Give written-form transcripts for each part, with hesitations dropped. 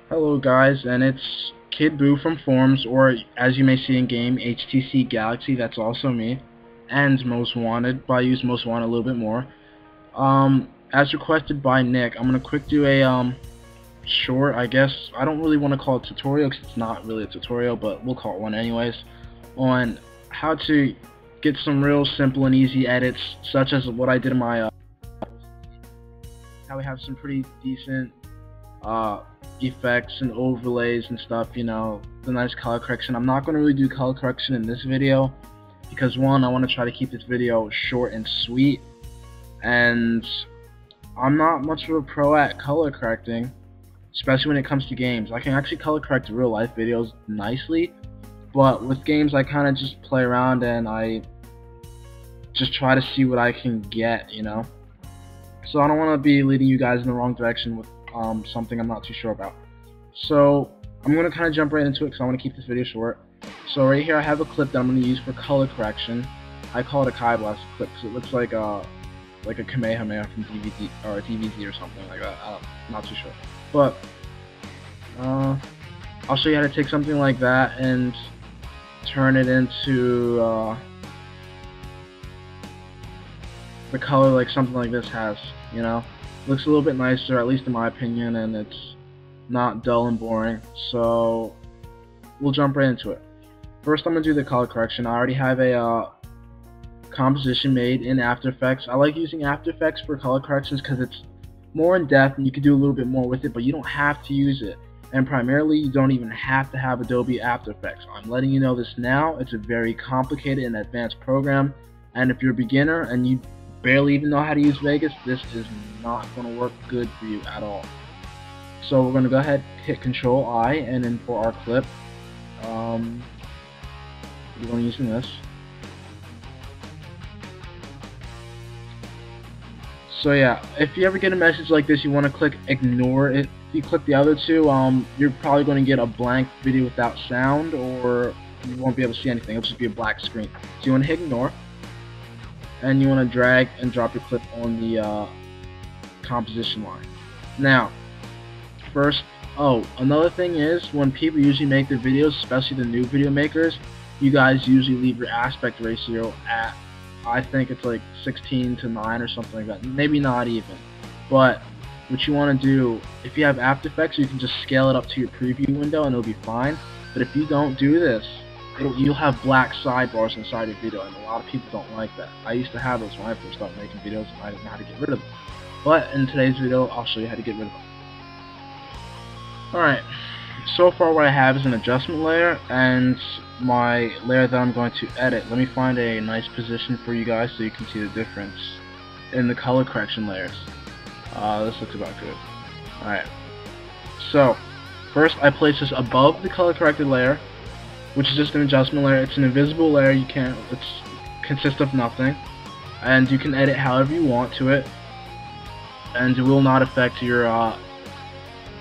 Hello guys, and it's Kid Boo from Forums, or as you may see in game, HTC Galaxy. That's also me, and Most Wanted, but I use Most Wanted a little bit more. As requested by Nick, I'm gonna quick do a short. I guess I don't really want to call it tutorial because it's not really a tutorial, but we'll call it one anyways, on how to get some real simple and easy edits, such as what I did in my how we have some pretty decent effects and overlays and stuff, you know, the nice color correction. I'm not going to really do color correction in this video because, one, I want to try to keep this video short and sweet, and I'm not much of a pro at color correcting, especially when it comes to games. I can actually color correct real life videos nicely, but with games I kind of just play around and I just try to see what I can get, you know. So I don't want to be leading you guys in the wrong direction with something I'm not too sure about. So I'm going to kind of jump right into it because I want to keep this video short. So right here I have a clip that I'm going to use for color correction. I call it a Kai Blast clip because it looks like a Kamehameha from DVD or DVZ or something like that. I'm not too sure. But I'll show you how to take something like that and turn it into the color like something like this has, you know. Looks a little bit nicer, at least in my opinion, and it's not dull and boring. So we'll jump right into it. First, I'm gonna do the color correction. I already have a composition made in After Effects. I like using After Effects for color corrections because it's more in depth and you can do a little bit more with it, but you don't have to use it. And primarily, you don't even have to have Adobe After Effects. I'm letting you know this now. It's a very complicated and advanced program, and if you're a beginner and you barely even know how to use Vegas, this is not going to work good for you at all. So we're going to go ahead, hit Control I, and then for our clip, we're going to be using this. So yeah, if you ever get a message like this, you want to click ignore it. If you click the other two, you're probably going to get a blank video without sound, or you won't be able to see anything. It'll just be a black screen. So you want to hit ignore, and you want to drag and drop your clip on the composition line. Now, first, another thing is, when people usually make their videos, especially the new video makers, you guys usually leave your aspect ratio at, I think it's like 16:9 or something like that. Maybe not even. But what you want to do, if you have After Effects, you can just scale it up to your preview window and it'll be fine. But if you don't do this, you'll have black sidebars inside your video, and a lot of people don't like that. I used to have those when I first started making videos, and I didn't know how to get rid of them. But in today's video, I'll show you how to get rid of them. Alright, so far what I have is an adjustment layer, and my layer that I'm going to edit. Let me find a nice position for you guys so you can see the difference in the color correction layers. This looks about good. Alright, so first I place this above the color corrected layer, which is just an adjustment layer. It's an invisible layer. It consists of nothing, and you can edit however you want to it, and it will not affect your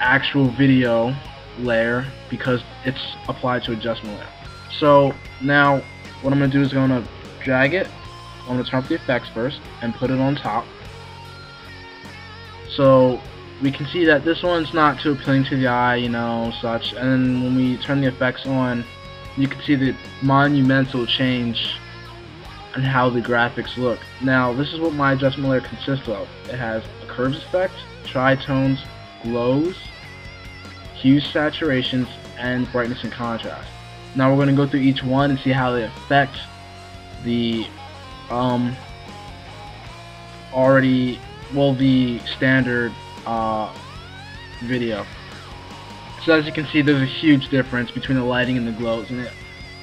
actual video layer because it's applied to adjustment layer. So now what I'm going to do is I'm going to drag it. I'm going to turn up the effects first and put it on top. So we can see that this one's not too appealing to the eye, you know, such. And then when we turn the effects on, you can see the monumental change in how the graphics look. Now, this is what my adjustment layer consists of. It has a curves effect, tritones, glows, hues, saturations, and brightness and contrast. Now we're going to go through each one and see how they affect the the standard video. So as you can see, there's a huge difference between the lighting and the glows, and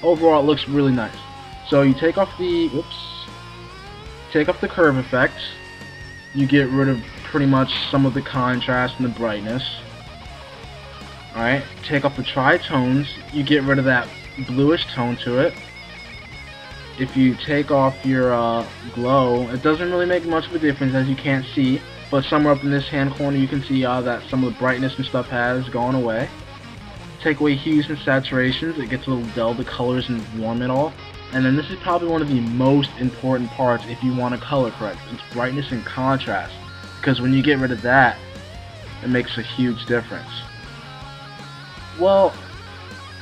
overall it looks really nice. So you take off the curve effect, you get rid of pretty much some of the contrast and the brightness. Alright, take off the tritones, you get rid of that bluish tone to it. If you take off your glow, it doesn't really make much of a difference, as you can't see. But somewhere up in this hand corner you can see that some of the brightness and stuff has gone away. Take away hues and saturations, it gets a little dull, the colors, and warm it all. And then this is probably one of the most important parts if you want to color correct. It's brightness and contrast, because when you get rid of that, it makes a huge difference. Well,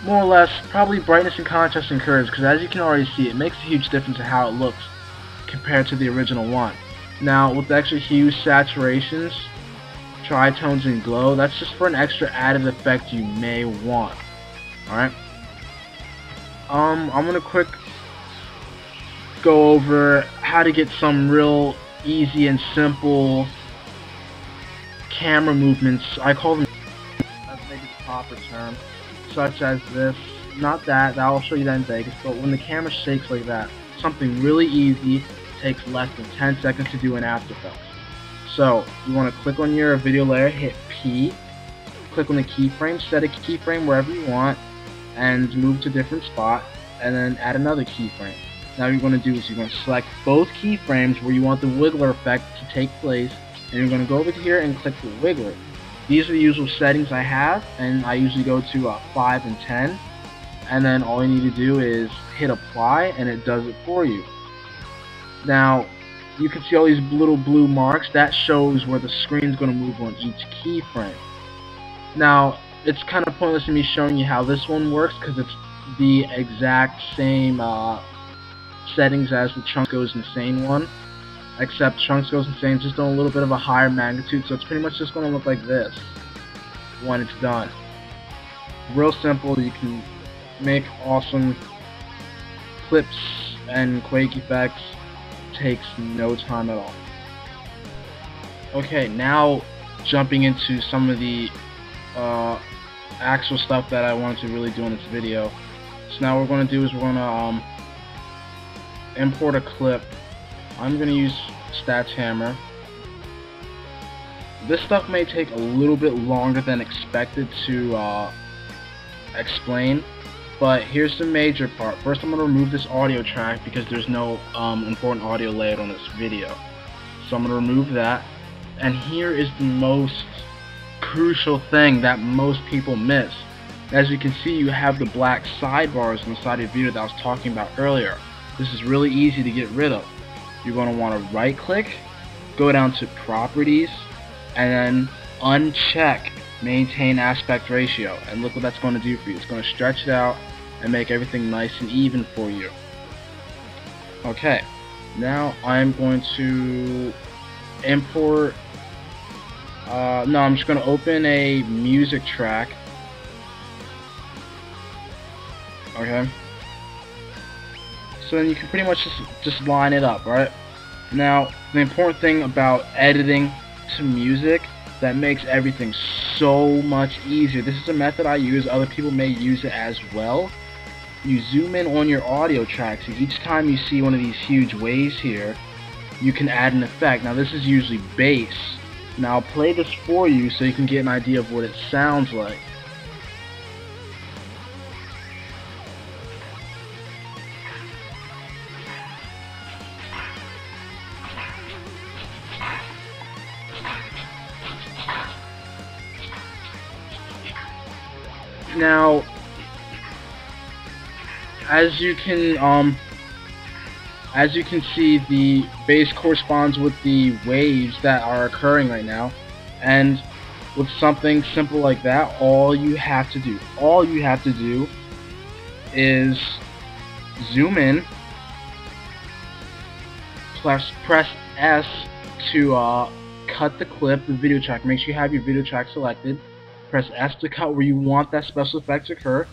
more or less, probably brightness and contrast and curves, because as you can already see, it makes a huge difference in how it looks compared to the original one. Now, with the extra hues, saturations, tritones, and glow, that's just for an extra added effect you may want. Alright? I'm gonna quick go over how to get some real easy and simple camera movements. I call them, that's maybe the proper term, such as this. Not that, I'll show you that in Vegas, but when the camera shakes like that, something really easy, takes less than 10 seconds to do in After Effects. So, you want to click on your video layer, hit P, click on the keyframe, set a keyframe wherever you want, and move to a different spot, and then add another keyframe. Now what you're going to do is you're going to select both keyframes where you want the wiggler effect to take place, and you're going to go over here and click the wiggler. These are the usual settings I have, and I usually go to 5 and 10, and then all you need to do is hit apply, and it does it for you. Now, you can see all these little blue marks. That shows where the screen's going to move on each keyframe. Now, it's kind of pointless in me showing you how this one works because it's the exact same settings as the Chunks Goes Insane one, except Chunks Goes Insane is just on a little bit of a higher magnitude, so it's pretty much just going to look like this when it's done. Real simple. You can make awesome clips and quake effects. Takes no time at all. Okay, now jumping into some of the actual stuff that I wanted to really do in this video. So now what we're going to do is we're going to import a clip. I'm going to use Stats Hammer. This stuff may take a little bit longer than expected to explain, but here's the major part. First, I'm going to remove this audio track because there's no important audio layered on this video. So I'm going to remove that. And here is the most crucial thing that most people miss. As you can see, you have the black sidebars on the side of your video that I was talking about earlier. This is really easy to get rid of. You're going to want to right click, go down to Properties, and then uncheck Maintain Aspect Ratio. And look what that's going to do for you. It's going to stretch it out and make everything nice and even for you. Okay, now I'm going to import, no, I'm just going to open a music track. Okay, so then you can pretty much just line it up, right? Now, the important thing about editing to music that makes everything so much easier. This is a method I use. Other people may use it as well. You zoom in on your audio tracks, and each time you see one of these huge waves here, you can add an effect. Now this is usually bass. Now I'll play this for you so you can get an idea of what it sounds like. Now, as you can see, the bass corresponds with the waves that are occurring right now, and with something simple like that, all you have to do is zoom in, press S to cut the clip, the video track. Make sure you have your video track selected. Press S to cut where you want that special effect to occur,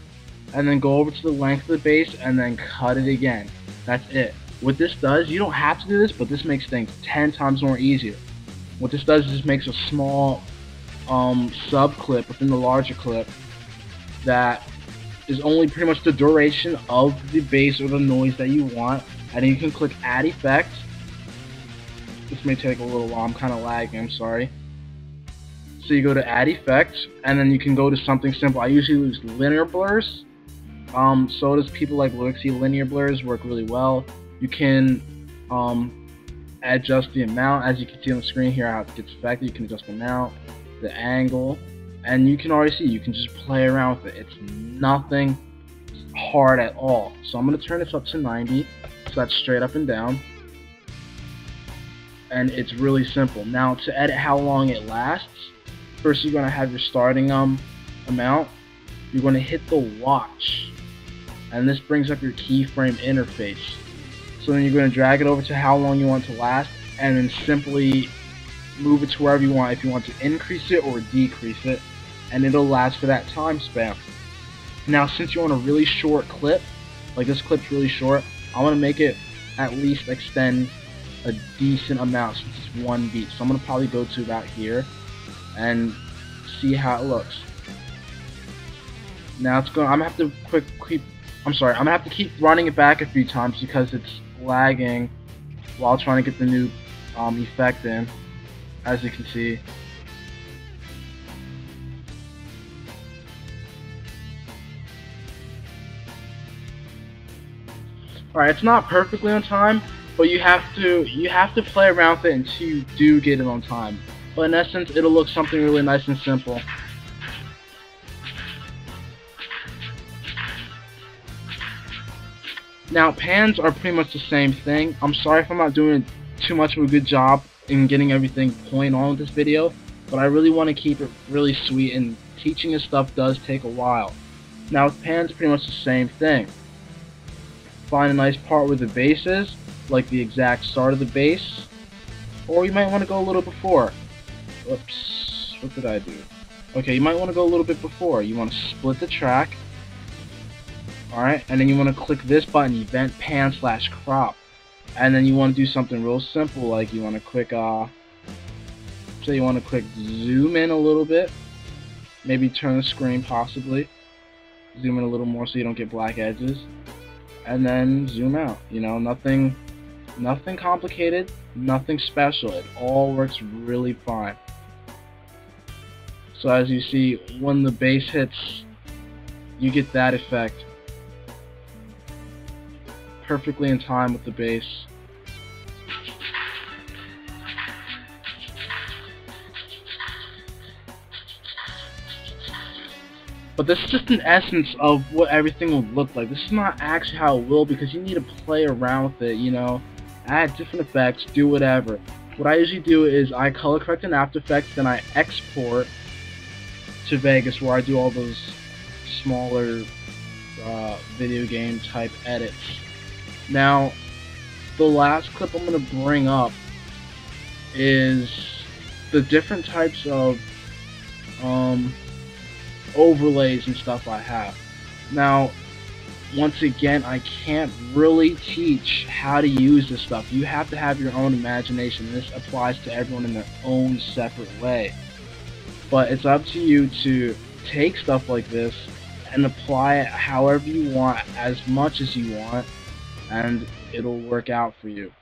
and then go over to the length of the bass and then cut it again. That's it. What this does, you don't have to do this, but this makes things 10 times more easier. What this does is just makes a small sub clip within the larger clip that is only pretty much the duration of the bass or the noise that you want, and then you can click Add Effect. This may take a little while, I'm kind of lagging, I'm sorry. So you go to Add Effect, and then you can go to something simple. I usually use linear blurs. So does people like Luxie. Linear blurs work really well. You can adjust the amount. As you can see on the screen here how it gets affected. You can adjust the amount, the angle, and you can already see you can just play around with it. It's nothing hard at all. So I'm going to turn this up to 90, so that's straight up and down. And it's really simple. Now to edit how long it lasts, first you're going to have your starting amount, you're going to hit the watch, and this brings up your keyframe interface. So then you're going to drag it over to how long you want it to last, and then simply move it to wherever you want, if you want to increase it or decrease it, and it'll last for that time span. Now, since you want a really short clip, like this clip's really short, I want to make it at least extend a decent amount since it's 1 beat. So I'm going to probably go to about here and see how it looks. Now I'm gonna have to I'm gonna have to keep running it back a few times because it's lagging while trying to get the new effect in, as you can see. Alright, it's not perfectly on time, but you have to play around with it until you do get it on time. But in essence, it'll look something really nice and simple. Now, pans are pretty much the same thing. I'm sorry if I'm not doing too much of a good job in getting everything point on with this video, but I really want to keep it really sweet, and teaching this stuff does take a while. Now, with pans, pretty much the same thing. Find a nice part where the base is, like the exact start of the base, or you might want to go a little before. Oops, what did I do? Okay, you might want to go a little bit before. You want to split the track. Alright, and then you want to click this button, event pan / crop. And then you want to do something real simple, like you want to click, say you want to click zoom in a little bit. Maybe turn the screen possibly. Zoom in a little more so you don't get black edges. And then zoom out. You know, nothing complicated, nothing special. It all works really fine. So as you see, when the bass hits, you get that effect. Perfectly in time with the bass. But this is just an essence of what everything will look like. This is not actually how it will, because you need to play around with it, you know, add different effects, do whatever. What I usually do is I color correct in After Effects, then I export to Vegas where I do all those smaller video game type edits. Now, the last clip I'm going to bring up is the different types of overlays and stuff I have. Now, once again, I can't really teach how to use this stuff. You have to have your own imagination. This applies to everyone in their own separate way. But it's up to you to take stuff like this and apply it however you want, as much as you want, and it'll work out for you.